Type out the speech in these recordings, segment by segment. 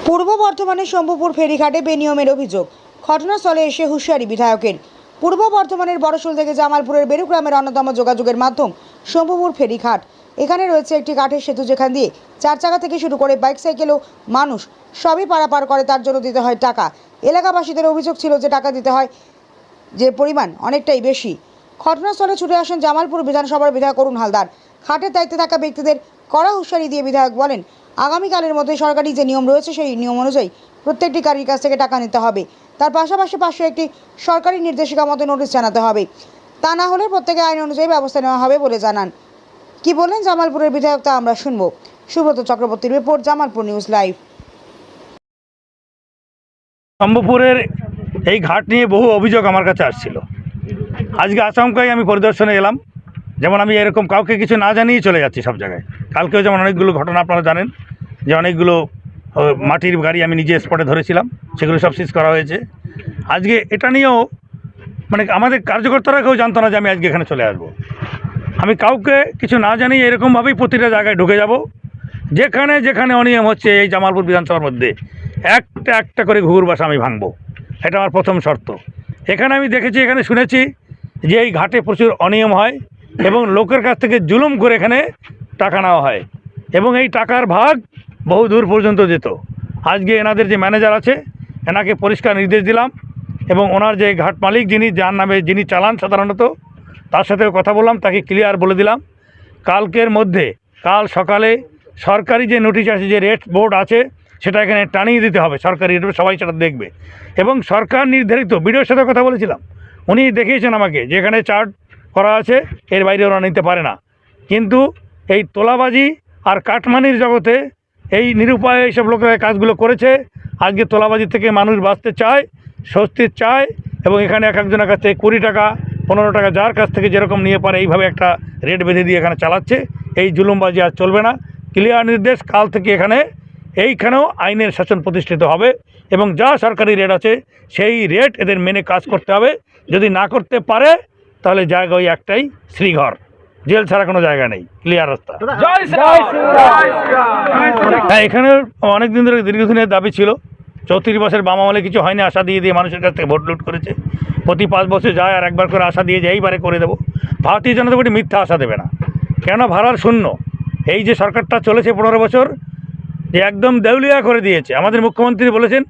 পূর্ব বর্ধমানের শম্ভুপুর ফেরিঘাটে বেনিয়মের অভিযোগ। ঘটনাস্থলে এসে হুঁশিয়ারি বিধায়কের। পূর্ব বর্ধমানের বড়শোল থেকে জামালপুরের বেরুগ্রামের অন্যতম যোগাযোগের মাধ্যম শম্ভুপুর ফেরিঘাট। এখানে রয়েছে একটি কাঠের সেতু, যেখান দিয়ে 4 চাকা থেকে শুরু করে বাইক, সাইকেল ও মানুষ সবই পারাপার করে। তার জন্য দিতে হয় টাকা। এলাকাবাসীদের অভিযোগ ছিল যে টাকা দিতে হয় যে পরিমাণ অনেকটাই বেশি। ঘটনাস্থলে ছুটে আসেন জামালপুর বিধানসভার বিধায়ক অরুণ হালদার। ঘাটের দায়িত্বে থাকা ব্যক্তিদের কড়া হুঁশিয়ারি দিয়ে বিধায়ক বলেন, আগামীকালের মধ্যে সরকারি যে নিয়ম রয়েছে সেই নিয়ম অনুযায়ী প্রত্যেকটি গাড়ির কাছ থেকে টাকা নিতে হবে। তার পাশাপাশি পাশে একটি সরকারি নির্দেশিকা মতো নোটিশ জানাতে হবে। তা না হলে প্রত্যেকে আইন অনুযায়ী ব্যবস্থা নেওয়া হবে বলে জানান। কি বলেন জামালপুরের বিধায়ক তা আমরা শুনব। সুব্রত চক্রবর্তীর রিপোর্ট, জামালপুর নিউজ লাইভ। শম্ভুপুরের এই ঘাট নিয়ে বহু অভিযোগ আমার কাছে আসছিল। আজকে আচমকাই আমি পরিদর্শনে এলাম। যেমন আমি এরকম কাউকে কিছু না জানিয়েই চলে যাচ্ছি সব জায়গায়। কালকেও যেমন অনেকগুলো ঘটনা আপনারা জানেন যে অনেকগুলো মাটির গাড়ি আমি নিজে স্পটে ধরেছিলাম, সেগুলো সব সিজ করা হয়েছে। আজকে এটা নিয়েও আমাদের কার্যকর্তারা কেউ জানতো না যে আমি আজকে এখানে চলে আসব। আমি কাউকে কিছু না জানিয়ে এরকমভাবেই প্রতিটা জায়গায় ঢুকে যাব। যেখানে যেখানে অনিয়ম হচ্ছে এই জামালপুর বিধানসভার মধ্যে একটা একটা করে ঘুঘুর বাসা আমি ভাঙবো। এটা আমার প্রথম শর্ত। এখানে আমি দেখেছি, এখানে শুনেছি যে এই ঘাটে প্রচুর অনিয়ম হয় এবং লোকের কাছ থেকে জুলুম করে এখানে টাকা নেওয়া হয় এবং এই টাকার ভাগ বহু দূর পর্যন্ত যেত। আজকে এনাদের যে ম্যানেজার আছে, এনাকে পরিষ্কার নির্দেশ দিলাম এবং ওনার যে ঘাট মালিক যার নামে যিনি চালান সাধারণত, তার সাথেও কথা বললাম, তাকে ক্লিয়ার বলে দিলাম কালকের মধ্যে, কাল সকালে সরকারি যে নোটিশ আছে, যে রেট বোর্ড আছে, সেটা এখানে টানিয়ে দিতে হবে। সরকারি রেট সবাই সেটা দেখবে এবং সরকার নির্ধারিত, বিডিওর সাথে কথা বলেছিলাম, উনি দেখিয়েছেন আমাকে যে এখানে চার্ট করা আছে, এর বাইরে ওরা নিতে পারে না। কিন্তু এই তোলাবাজি আর কাটমানির জগতে এই নিরুপায় এইসব লোকেরা কাজগুলো করেছে। আজকে তোলাবাজি থেকে মানুষ বাঁচতে চায়, স্বস্তি চায় এবং এখানে এক একজনের কাছ থেকে 20 টাকা 15 টাকা যার কাছ থেকে যেরকম নিয়ে পারে এইভাবে একটা রেট বেঁধে দিয়ে এখানে চালাচ্ছে। এই জুলুমবাজি আর চলবে না। ক্লিয়ার নির্দেশ, কাল থেকে এইখানেও আইনের শাসন প্রতিষ্ঠিত হবে এবং যা সরকারি রেট আছে সেই রেট এদের মেনে কাজ করতে হবে। যদি না করতে পারে তাহলে জায়গা ওই একটাই, শ্রীঘর, জেল ছাড়া কোনো জায়গা নেই। ক্লিয়ার রাস্তা। হ্যাঁ, এখানে অনেক দিন ধরে দীর্ঘদিনের দাবি ছিল। 34 বছর বাম আমলে কিছু হয়নি, আশা দিয়ে মানুষের কাছ থেকে ভোট লুট করেছে। প্রতি 5 বছর যায় আর একবার করে আশা দিয়ে যে এইবারে করে দেবো। ভারতীয় জনতা পার্টি মিথ্যা আশা দেবে না। কেন? ভাড়ার শূন্য। এই যে সরকারটা চলেছে 15 বছর, যে একদম দেউলিয়া করে দিয়েছে। আমাদের মুখ্যমন্ত্রী বলেছেন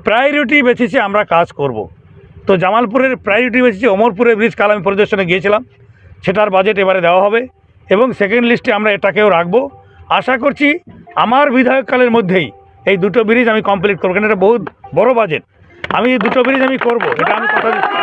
প্রায়োরিটি বেসিসে আমরা কাজ করব। তো জামালপুরের প্রায়োরিটি বেসিসে অমরপুরের ব্রিজ কাল আমি পরিদর্শনে গিয়েছিলাম, সেটার বাজেট এবারে দেওয়া হবে এবং সেকেন্ড লিস্টে আমরা এটাকেও রাখবো। আশা করছি আমার বিধায়ককালের মধ্যেই এই দুটো ব্রিজ আমি কমপ্লিট করবো, কারণ এটা বহুত বড় বাজেট। আমি এই দুটো ব্রিজ আমি করবো, এটা আমি কথা দিচ্ছি।